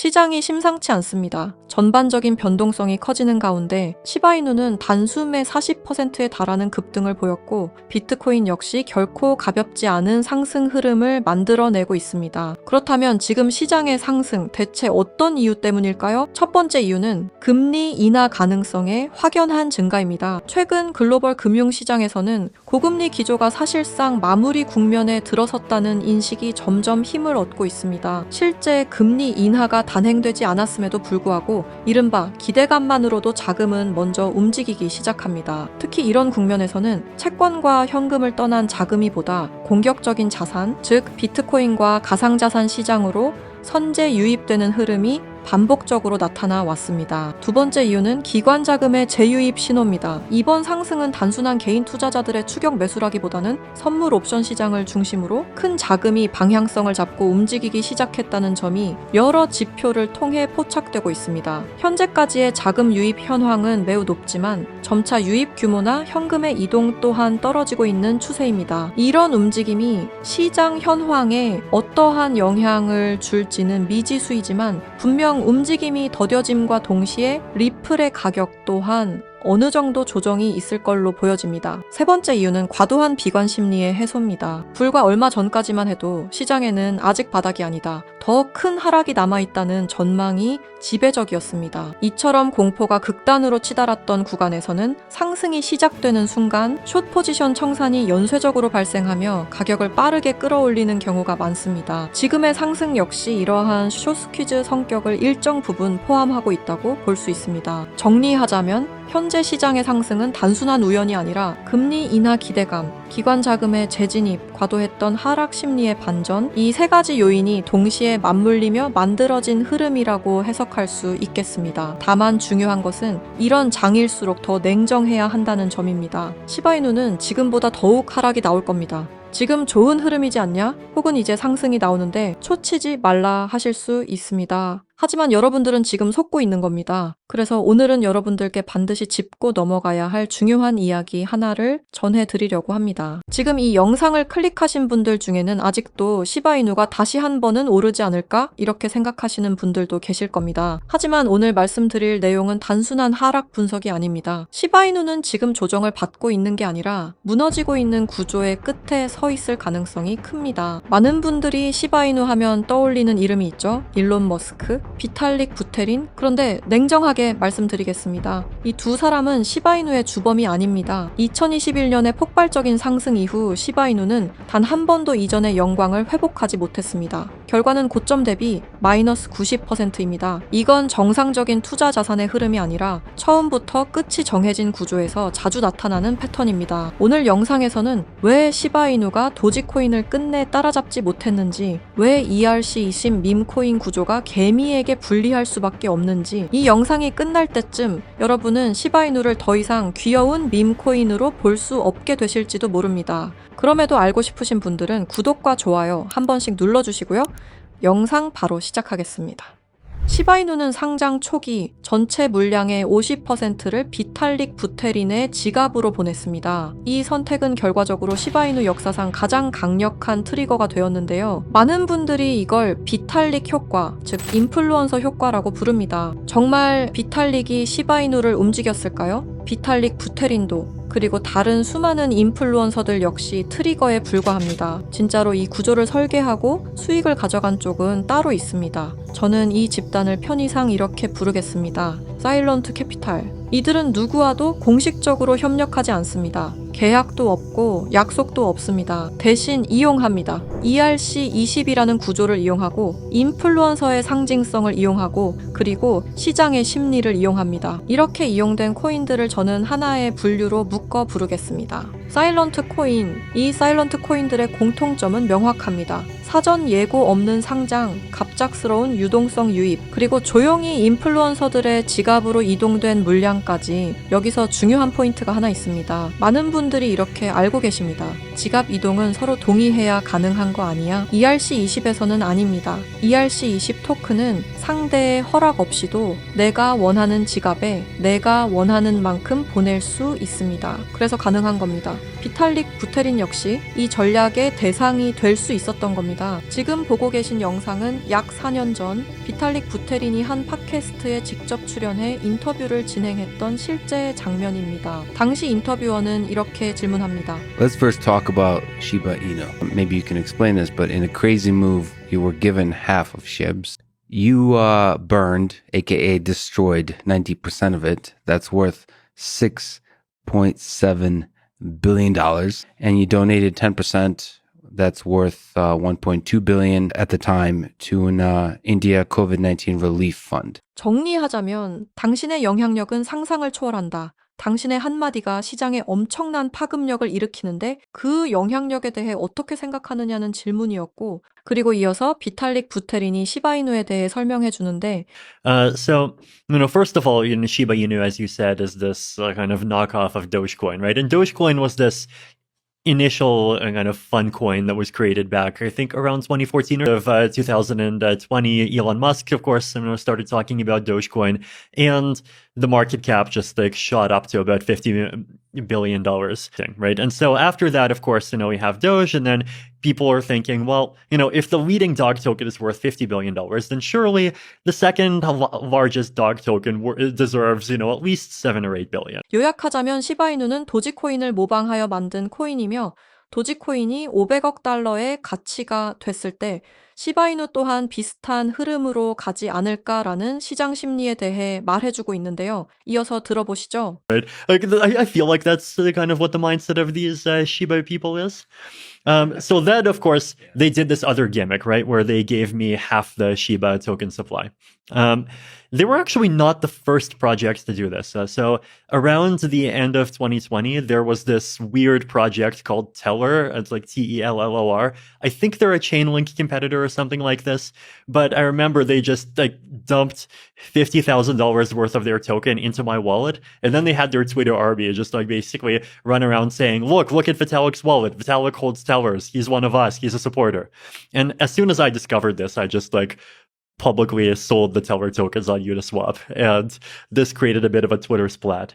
시장이 심상치 않습니다. 전반적인 변동성이 커지는 가운데 시바이누는 단숨에 40%에 달하는 급등을 보였고 비트코인 역시 결코 가볍지 않은 상승 흐름을 만들어내고 있습니다. 그렇다면 지금 시장의 상승 대체 어떤 이유 때문일까요? 첫 번째 이유는 금리 인하 가능성의 확연한 증가입니다. 최근 글로벌 금융시장에서는 고금리 기조가 사실상 마무리 국면에 들어섰다는 인식이 점점 힘을 얻고 있습니다. 실제 금리 인하가 단행되지 않았음에도 불구하고 이른바 기대감만으로도 자금은 먼저 움직이기 시작합니다. 특히 이런 국면에서는 채권과 현금을 떠난 자금이보다 공격적인 자산, 즉 비트코인과 가상자산 시장으로 선제 유입되는 흐름이 반복적으로 나타나 왔습니다. 두 번째 이유는 기관 자금의 재유입 신호입니다. 이번 상승은 단순한 개인 투자자들의 추격 매수라기보다는 선물 옵션 시장을 중심으로 큰 자금이 방향성을 잡고 움직이기 시작했다는 점이 여러 지표를 통해 포착되고 있습니다. 현재까지의 자금 유입 현황은 매우 높지만 점차 유입 규모나 현금의 이동 또한 떨어지고 있는 추세입니다. 이런 움직임이 시장 현황에 어떠한 영향을 줄지는 미지수이지만 분명 움직임이 더뎌짐과 동시에 리플의 가격 또한 어느 정도 조정이 있을 걸로 보여집니다. 세 번째 이유는 과도한 비관 심리의 해소입니다. 불과 얼마 전까지만 해도 시장에는 아직 바닥이 아니다, 더 큰 하락이 남아있다는 전망이 지배적이었습니다. 이처럼 공포가 극단으로 치달았던 구간에서는 상승이 시작되는 순간 숏 포지션 청산이 연쇄적으로 발생하며 가격을 빠르게 끌어올리는 경우가 많습니다. 지금의 상승 역시 이러한 숏 스퀴즈 성격을 일정 부분 포함하고 있다고 볼 수 있습니다. 정리하자면 현재 시장의 상승은 단순한 우연이 아니라 금리 인하 기대감, 기관 자금의 재진입, 과도했던 하락 심리의 반전, 이 세 가지 요인이 동시에 맞물리며 만들어진 흐름이라고 해석할 수 있겠습니다. 다만 중요한 것은 이런 장일수록 더 냉정해야 한다는 점입니다. 시바이누는 지금보다 더욱 하락이 나올 겁니다. 지금 좋은 흐름이지 않냐? 혹은 이제 상승이 나오는데 초치지 말라 하실 수 있습니다. 하지만 여러분들은 지금 속고 있는 겁니다. 그래서 오늘은 여러분들께 반드시 짚고 넘어가야 할 중요한 이야기 하나를 전해드리려고 합니다. 지금 이 영상을 클릭하신 분들 중에는 아직도 시바이누가 다시 한 번은 오르지 않을까? 이렇게 생각하시는 분들도 계실 겁니다. 하지만 오늘 말씀드릴 내용은 단순한 하락 분석이 아닙니다. 시바이누는 지금 조정을 받고 있는 게 아니라 무너지고 있는 구조의 끝에 서 있을 가능성이 큽니다. 많은 분들이 시바이누 하면 떠올리는 이름이 있죠. 일론 머스크, 비탈릭 부테린. 그런데 냉정하게 말씀드리겠습니다. 이 두 사람은 시바이누의 주범이 아닙니다. 2021년의 폭발적인 상승 이후 시바이누는 단 한 번도 이전의 영광을 회복하지 못했습니다. 결과는 고점 대비 마이너스 90%입니다. 이건 정상적인 투자 자산의 흐름이 아니라 처음부터 끝이 정해진 구조에서 자주 나타나는 패턴입니다. 오늘 영상에서는 왜 시바이누가 도지코인을 끝내 따라잡지 못했는지, 왜 ERC20 밈코인 구조가 개미에게 불리할 수밖에 없는지, 이 영상이 끝날 때쯤 여러분은 시바이누를 더 이상 귀여운 밈코인으로 볼 수 없게 되실지도 모릅니다. 그럼에도 알고 싶으신 분들은 구독과 좋아요 한 번씩 눌러주시고요. 영상 바로 시작하겠습니다. 시바이누는 상장 초기 전체 물량의 50%를 비탈릭 부테린의 지갑으로 보냈습니다. 이 선택은 결과적으로 시바이누 역사상 가장 강력한 트리거가 되었는데요. 많은 분들이 이걸 비탈릭 효과, 즉 인플루언서 효과라고 부릅니다. 정말 비탈릭이 시바이누를 움직였을까요? 비탈릭 부테린도, 그리고 다른 수많은 인플루언서들 역시 트리거에 불과합니다. 진짜로 이 구조를 설계하고 수익을 가져간 쪽은 따로 있습니다. 저는 이 집단을 편의상 이렇게 부르겠습니다. 사일런트 캐피탈. 이들은 누구와도 공식적으로 협력하지 않습니다. 계약도 없고 약속도 없습니다. 대신 이용합니다. ERC20이라는 구조를 이용하고 인플루언서의 상징성을 이용하고 그리고 시장의 심리를 이용합니다. 이렇게 이용된 코인들을 저는 하나의 분류로 묶어 부르겠습니다. 사일런트 코인. 이 사일런트 코인들의 공통점은 명확합니다. 사전 예고 없는 상장, 갑작스러운 유동성 유입, 그리고 조용히 인플루언서들의 지갑으로 이동된 물량까지. 여기서 중요한 포인트가 하나 있습니다. 많은 분들이 이렇게 알고 계십니다. 지갑 이동은 서로 동의해야 가능한 거 아니야? ERC20에서는 아닙니다. ERC20 토큰은 상대의 허락 없이도 내가 원하는 지갑에 내가 원하는 만큼 보낼 수 있습니다. 그래서 가능한 겁니다. 비탈릭 부테린 역시 이 전략의 대상이 될 수 있었던 겁니다. 있습니다. 지금 보고 계신 영상은 약 4년 전 비탈릭 부테린이 한 팟캐스트에 직접 출연해 인터뷰를 진행했던 실제 장면입니다. 당시 인터뷰어는 이렇게 질문합니다. Let's first talk about Shiba Inu. Maybe you can explain this, but in a crazy move, you were given half of SHIBs. You burned, aka destroyed, 90% of it. That's worth $6.7 billion. And you donated 10%. That's worth $1.2 billion at the time to an India COVID-19 relief fund. 정리하자면 당신의 영향력은 상상을 초월한다. 당신의 한마디가 시장에 엄청난 파급력을 일으키는데 그 영향력에 대해 어떻게 생각하느냐는 질문이었고, 그리고 이어서 비탈릭 부테린이 시바이누에 대해 설명해 주는데 First of all, Shiba Inu, as you said, is this kind of knockoff of Dogecoin, right? And Dogecoin was this initial kind of fun coin that was created back, I think, around 2014 or 2020. Elon Musk, of course, started talking about Dogecoin, and the market cap just shot up to about $50 billion, right? And so after that, of course, we have Doge, and then people are thinking, well, if the leading dog token is worth $50 billion, then surely the second largest dog token deserves, at least 7 or 8 billion. 요약하자면 시바이누는 도지코인을 모방하여 만든 코인이며 도지코인이 500억 달러의 가치가 됐을 때 시바이누 또한 비슷한 흐름으로 가지 않을까라는 시장 심리에 대해 말해주고 있는데요. 이어서 들어보시죠. Right. I feel like that's kind of what the mindset of these Shiba people is. So then, of course, they did this other gimmick, right, where they gave me half the Shiba token supply. They were actually not the first project to do this. So around the end of 2020, there was this weird project called Teller. It's like Tellor. I think they're a Chainlink competitor or something like this. But I remember they just dumped $50,000 worth of their token into my wallet. And then they had their Twitter army just basically run around saying, look at Vitalik's wallet. Vitalik holds Tellers. He's one of us. He's a supporter. And as soon as I discovered this, I just publicly sold the Teller tokens on Uniswap, and this created a bit of a Twitter splat.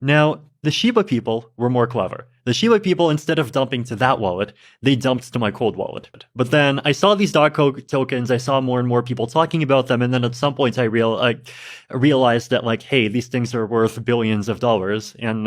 Now, the Shiba people were more clever. The Shiba people, instead of dumping to that wallet, they dumped to my cold wallet. But then I saw these dog tokens, I saw more and more people talking about them, and then at some point I realized that, hey, these things are worth billions of dollars, and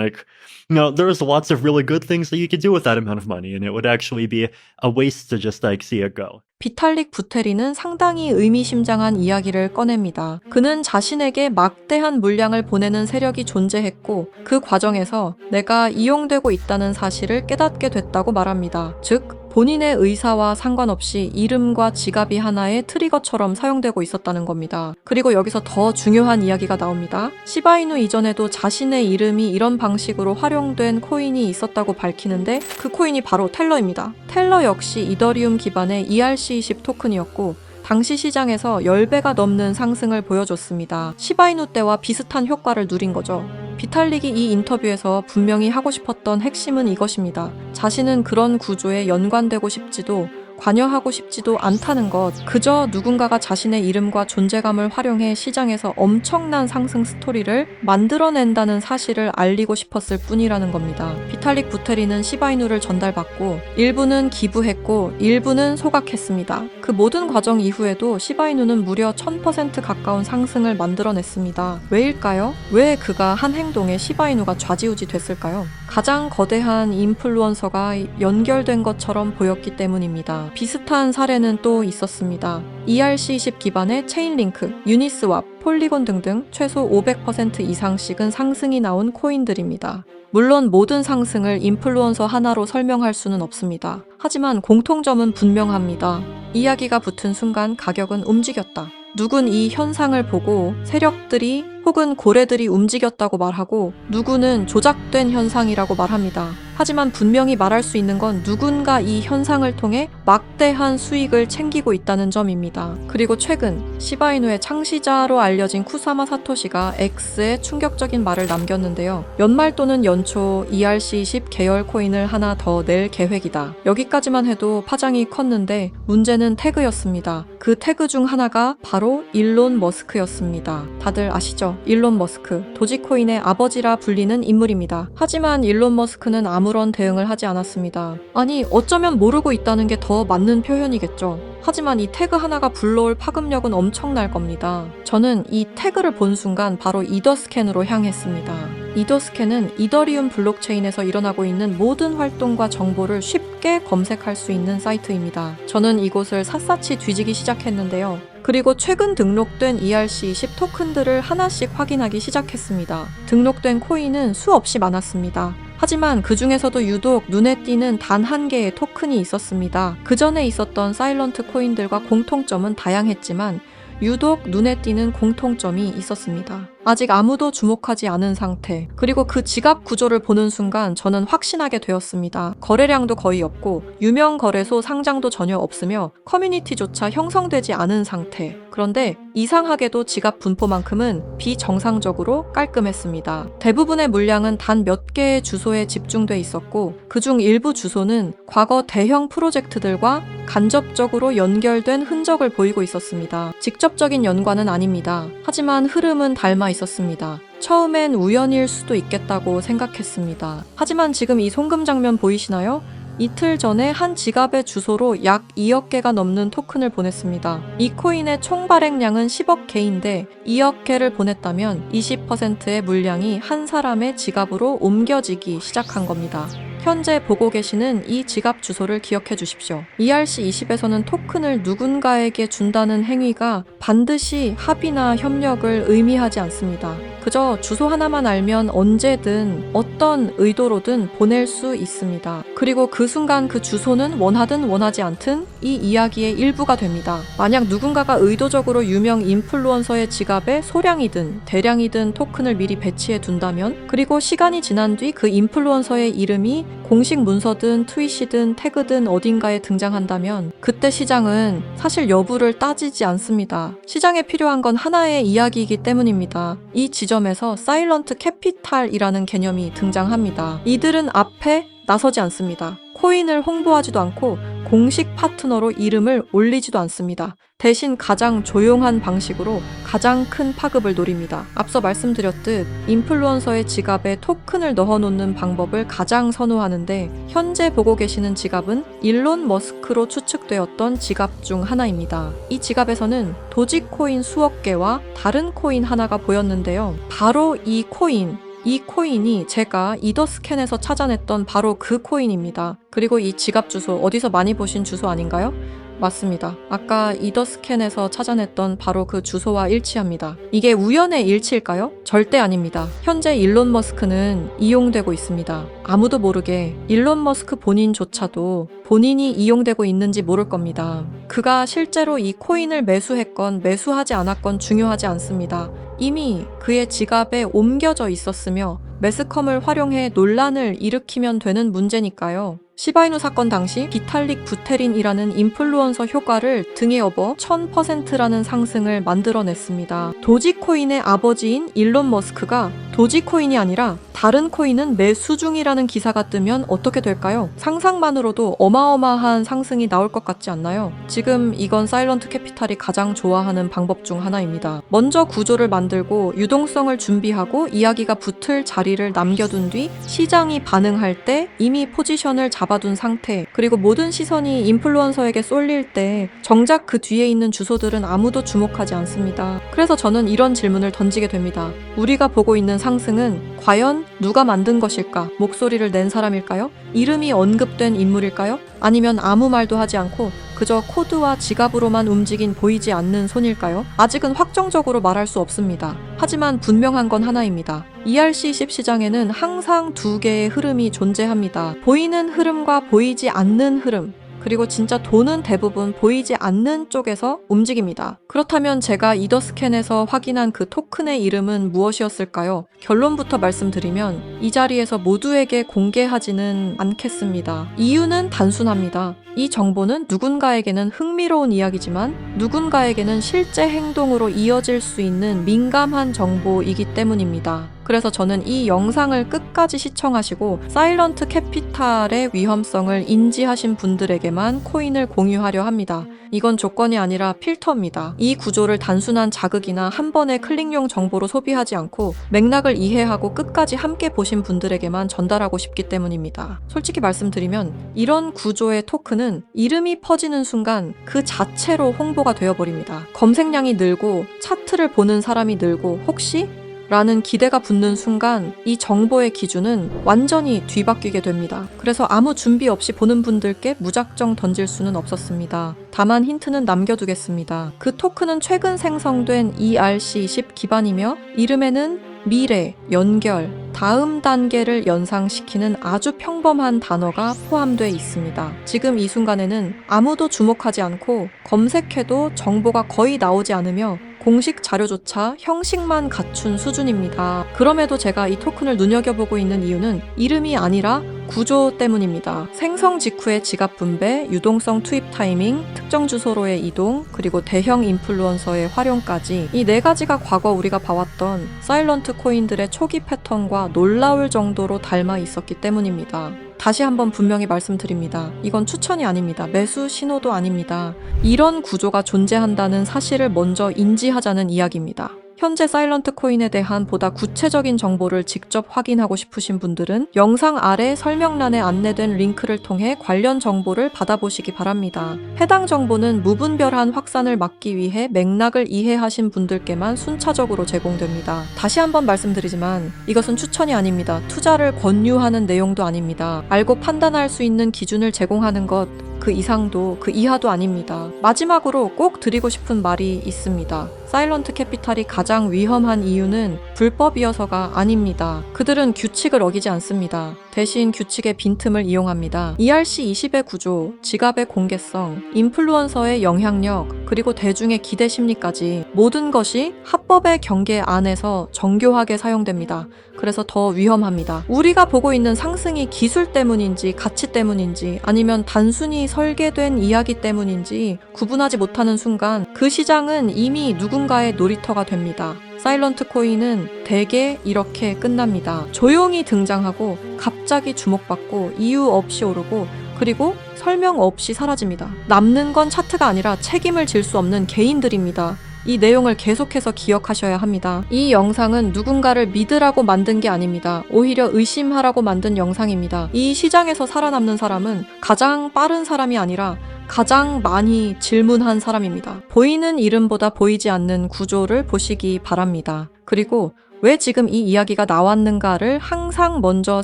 there's lots of really good things that you could do with that amount of money, and it would actually be a waste to just see it go. 비탈릭 부테린은 상당히 의미심장한 이야기를 꺼냅니다. 그는 자신에게 막대한 물량을 보내는 세력이 존재했고 그 과정에서 내가 이용되고 있다는 사실을 깨닫게 됐다고 말합니다. 즉, 본인의 의사와 상관없이 이름과 지갑이 하나의 트리거처럼 사용되고 있었다는 겁니다. 그리고 여기서 더 중요한 이야기가 나옵니다. 시바이누 이전에도 자신의 이름이 이런 방식으로 활용된 코인이 있었다고 밝히는데 그 코인이 바로 텔러입니다. 텔러 역시 이더리움 기반의 ERC20 토큰이었고 당시 시장에서 10배가 넘는 상승을 보여줬습니다. 시바이누 때와 비슷한 효과를 누린 거죠. 비탈릭이 이 인터뷰에서 분명히 하고 싶었던 핵심은 이것입니다. 자신은 그런 구조에 연관되고 싶지도 관여하고 싶지도 않다는 것, 그저 누군가가 자신의 이름과 존재감을 활용해 시장에서 엄청난 상승 스토리를 만들어낸다는 사실을 알리고 싶었을 뿐이라는 겁니다. 비탈릭 부테린은 시바이누를 전달받고 일부는 기부했고 일부는 소각했습니다. 그 모든 과정 이후에도 시바이누는 무려 1000% 가까운 상승을 만들어냈습니다. 왜일까요? 왜 그가 한 행동에 시바이누가 좌지우지 됐을까요? 가장 거대한 인플루언서가 연결된 것처럼 보였기 때문입니다. 비슷한 사례는 또 있었습니다. ERC20 기반의 체인링크, 유니스왑, 폴리곤 등등 최소 500% 이상씩은 상승이 나온 코인들입니다. 물론 모든 상승을 인플루언서 하나로 설명할 수는 없습니다. 하지만 공통점은 분명합니다. 이야기가 붙은 순간 가격은 움직였다. 누군 이 현상을 보고 세력들이 혹은 고래들이 움직였다고 말하고 누구는 조작된 현상이라고 말합니다. 하지만 분명히 말할 수 있는 건 누군가 이 현상을 통해 막대한 수익을 챙기고 있다는 점입니다. 그리고 최근 시바이누의 창시자로 알려진 쿠사마 사토시가 X에 충격적인 말을 남겼는데요. 연말 또는 연초 ERC20 계열 코인을 하나 더 낼 계획이다. 여기까지만 해도 파장이 컸는데 문제는 태그였습니다. 그 태그 중 하나가 바로 일론 머스크였습니다. 다들 아시죠? 있죠. 일론 머스크, 도지코인의 아버지라 불리는 인물입니다. 하지만 일론 머스크는 아무런 대응을 하지 않았습니다. 아니, 어쩌면 모르고 있다는 게 더 맞는 표현이겠죠. 하지만 이 태그 하나가 불러올 파급력은 엄청날 겁니다. 저는 이 태그를 본 순간 바로 이더스캔으로 향했습니다. 이더스캔은 이더리움 블록체인에서 일어나고 있는 모든 활동과 정보를 쉽게 검색할 수 있는 사이트입니다. 저는 이곳을 샅샅이 뒤지기 시작했는데요. 그리고 최근 등록된 ERC20 토큰들을 하나씩 확인하기 시작했습니다. 등록된 코인은 수없이 많았습니다. 하지만 그 중에서도 유독 눈에 띄는 단 한 개의 토큰이 있었습니다. 그 전에 있었던 사일런트 코인들과 공통점은 다양했지만 유독 눈에 띄는 공통점이 있었습니다. 아직 아무도 주목하지 않은 상태, 그리고 그 지갑 구조를 보는 순간 저는 확신하게 되었습니다. 거래량도 거의 없고 유명 거래소 상장도 전혀 없으며 커뮤니티조차 형성되지 않은 상태. 그런데 이상하게도 지갑 분포만큼은 비정상적으로 깔끔했습니다. 대부분의 물량은 단 몇 개의 주소에 집중돼 있었고 그중 일부 주소는 과거 대형 프로젝트들과 간접적으로 연결된 흔적을 보이고 있었습니다. 직접적인 연관은 아닙니다. 하지만 흐름은 닮아 있었습니다. 처음엔 우연일 수도 있겠다고 생각했습니다. 하지만 지금 이 송금 장면 보이시나요? 이틀 전에 한 지갑의 주소로 약 2억 개가 넘는 토큰을 보냈습니다. 이 코인의 총 발행량은 10억 개인데 2억 개를 보냈다면 20%의 물량이 한 사람의 지갑으로 옮겨지기 시작한 겁니다. 현재 보고 계시는 이 지갑 주소를 기억해 주십시오. ERC20에서는 토큰을 누군가에게 준다는 행위가 반드시 합의나 협력을 의미하지 않습니다. 그저 주소 하나만 알면 언제든 어떤 의도로든 보낼 수 있습니다. 그리고 그 순간 그 주소는 원하든 원하지 않든 이 이야기의 일부가 됩니다. 만약 누군가가 의도적으로 유명 인플루언서의 지갑에 소량이든 대량이든 토큰을 미리 배치해 둔다면, 그리고 시간이 지난 뒤 그 인플루언서의 이름이 공식 문서든 트윗이든 태그든 어딘가에 등장한다면 그때 시장은 사실 여부를 따지지 않습니다. 시장에 필요한 건 하나의 이야기이기 때문입니다. 이 지점에서 사일런트 캐피탈이라는 개념이 등장합니다. 이들은 앞에 나서지 않습니다. 코인을 홍보하지도 않고 공식 파트너로 이름을 올리지도 않습니다. 대신 가장 조용한 방식으로 가장 큰 파급을 노립니다. 앞서 말씀드렸듯 인플루언서의 지갑에 토큰을 넣어놓는 방법을 가장 선호하는데, 현재 보고 계시는 지갑은 일론 머스크로 추측되었던 지갑 중 하나입니다. 이 지갑에서는 도지코인 수억 개와 다른 코인 하나가 보였는데요. 바로 이 코인이 제가 이더스캔에서 찾아냈던 바로 그 코인입니다. 그리고 이 지갑 주소 어디서 많이 보신 주소 아닌가요? 맞습니다. 아까 이더스캔에서 찾아냈던 바로 그 주소와 일치합니다. 이게 우연의 일치일까요? 절대 아닙니다. 현재 일론 머스크는 이용되고 있습니다. 아무도 모르게 일론 머스크 본인조차도 본인이 이용되고 있는지 모를 겁니다. 그가 실제로 이 코인을 매수했건 매수하지 않았건 중요하지 않습니다. 이미 그의 지갑에 옮겨져 있었으며 매스컴을 활용해 논란을 일으키면 되는 문제니까요. 시바이누 사건 당시 비탈릭 부테린이라는 인플루언서 효과를 등에 업어 1000%라는 상승을 만들어냈습니다. 도지코인의 아버지인 일론 머스크가 도지코인이 아니라 다른 코인은 매수 중이라는 기사가 뜨면 어떻게 될까요? 상상만으로도 어마어마한 상승이 나올 것 같지 않나요? 지금 이건 사일런트 캐피탈이 가장 좋아하는 방법 중 하나입니다. 먼저 구조를 만들고 유동성을 준비하고 이야기가 붙을 자리를 남겨둔 뒤 시장이 반응할 때 이미 포지션을 잡아둔 상태, 그리고 모든 시선이 인플루언서에게 쏠릴 때 정작 그 뒤에 있는 주소들은 아무도 주목하지 않습니다. 그래서 저는 이런 질문을 던지게 됩니다. 우리가 보고 있는 상승은 과연 누가 만든 것일까? 목소리를 낸 사람일까요? 이름이 언급된 인물일까요? 아니면 아무 말도 하지 않고 그저 코드와 지갑으로만 움직인 보이지 않는 손일까요? 아직은 확정적으로 말할 수 없습니다. 하지만 분명한 건 하나입니다. ERC20 시장에는 항상 두 개의 흐름이 존재합니다. 보이는 흐름과 보이지 않는 흐름. 그리고 진짜 돈은 대부분 보이지 않는 쪽에서 움직입니다. 그렇다면 제가 이더스캔에서 확인한 그 토큰의 이름은 무엇이었을까요? 결론부터 말씀드리면 이 자리에서 모두에게 공개하지는 않겠습니다. 이유는 단순합니다. 이 정보는 누군가에게는 흥미로운 이야기지만 누군가에게는 실제 행동으로 이어질 수 있는 민감한 정보이기 때문입니다. 그래서 저는 이 영상을 끝까지 시청하시고 사일런트 캐피탈의 위험성을 인지하신 분들에게만 코인을 공유하려 합니다. 이건 조건이 아니라 필터입니다. 이 구조를 단순한 자극이나 한 번의 클릭용 정보로 소비하지 않고 맥락을 이해하고 끝까지 함께 보신 분들에게만 전달하고 싶기 때문입니다. 솔직히 말씀드리면 이런 구조의 토큰은 이름이 퍼지는 순간 그 자체로 홍보가 되어버립니다. 검색량이 늘고 차트를 보는 사람이 늘고 혹시? 라는 기대가 붙는 순간 이 정보의 기준은 완전히 뒤바뀌게 됩니다. 그래서 아무 준비 없이 보는 분들께 무작정 던질 수는 없었습니다. 다만 힌트는 남겨두겠습니다. 그 토큰은 최근 생성된 ERC20 기반이며 이름에는 미래, 연결, 다음 단계를 연상시키는 아주 평범한 단어가 포함되어 있습니다. 지금 이 순간에는 아무도 주목하지 않고 검색해도 정보가 거의 나오지 않으며 공식 자료조차 형식만 갖춘 수준입니다. 그럼에도 제가 이 토큰을 눈여겨보고 있는 이유는 이름이 아니라 구조 때문입니다. 생성 직후의 지갑 분배, 유동성 투입 타이밍, 특정 주소로의 이동, 그리고 대형 인플루언서의 활용까지 이 네 가지가 과거 우리가 봐왔던 사일런트 코인들의 초기 패턴과 놀라울 정도로 닮아 있었기 때문입니다. 다시 한번 분명히 말씀드립니다. 이건 추천이 아닙니다. 매수 신호도 아닙니다. 이런 구조가 존재한다는 사실을 먼저 인지하자는 이야기입니다. 현재 사일런트 코인에 대한 보다 구체적인 정보를 직접 확인하고 싶으신 분들은 영상 아래 설명란에 안내된 링크를 통해 관련 정보를 받아보시기 바랍니다. 해당 정보는 무분별한 확산을 막기 위해 맥락을 이해하신 분들께만 순차적으로 제공됩니다. 다시 한번 말씀드리지만 이것은 추천이 아닙니다. 투자를 권유하는 내용도 아닙니다. 알고 판단할 수 있는 기준을 제공하는 것 그 이상도 그 이하도 아닙니다. 마지막으로 꼭 드리고 싶은 말이 있습니다. 사일런트 캐피탈이 가장 위험한 이유는 불법이어서가 아닙니다. 그들은 규칙을 어기지 않습니다. 대신 규칙의 빈틈을 이용합니다. ERC20의 구조, 지갑의 공개성, 인플루언서의 영향력, 그리고 대중의 기대 심리까지 모든 것이 합법의 경계 안에서 정교하게 사용됩니다. 그래서 더 위험합니다. 우리가 보고 있는 상승이 기술 때문인지 가치 때문인지 아니면 단순히 설계된 이야기 때문인지 구분하지 못하는 순간 그 시장은 이미 누군가의 놀이터가 됩니다. 사일런트 코인은 대개 이렇게 끝납니다. 조용히 등장하고 갑자기 주목받고 이유 없이 오르고 그리고 설명 없이 사라집니다. 남는 건 차트가 아니라 책임을 질 수 없는 개인들입니다. 이 내용을 계속해서 기억하셔야 합니다. 이 영상은 누군가를 믿으라고 만든 게 아닙니다. 오히려 의심하라고 만든 영상입니다. 이 시장에서 살아남는 사람은 가장 빠른 사람이 아니라 가장 많이 질문한 사람입니다. 보이는 이름보다 보이지 않는 구조를 보시기 바랍니다. 그리고 왜 지금 이 이야기가 나왔는가를 항상 먼저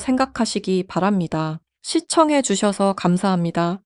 생각하시기 바랍니다. 시청해 주셔서 감사합니다.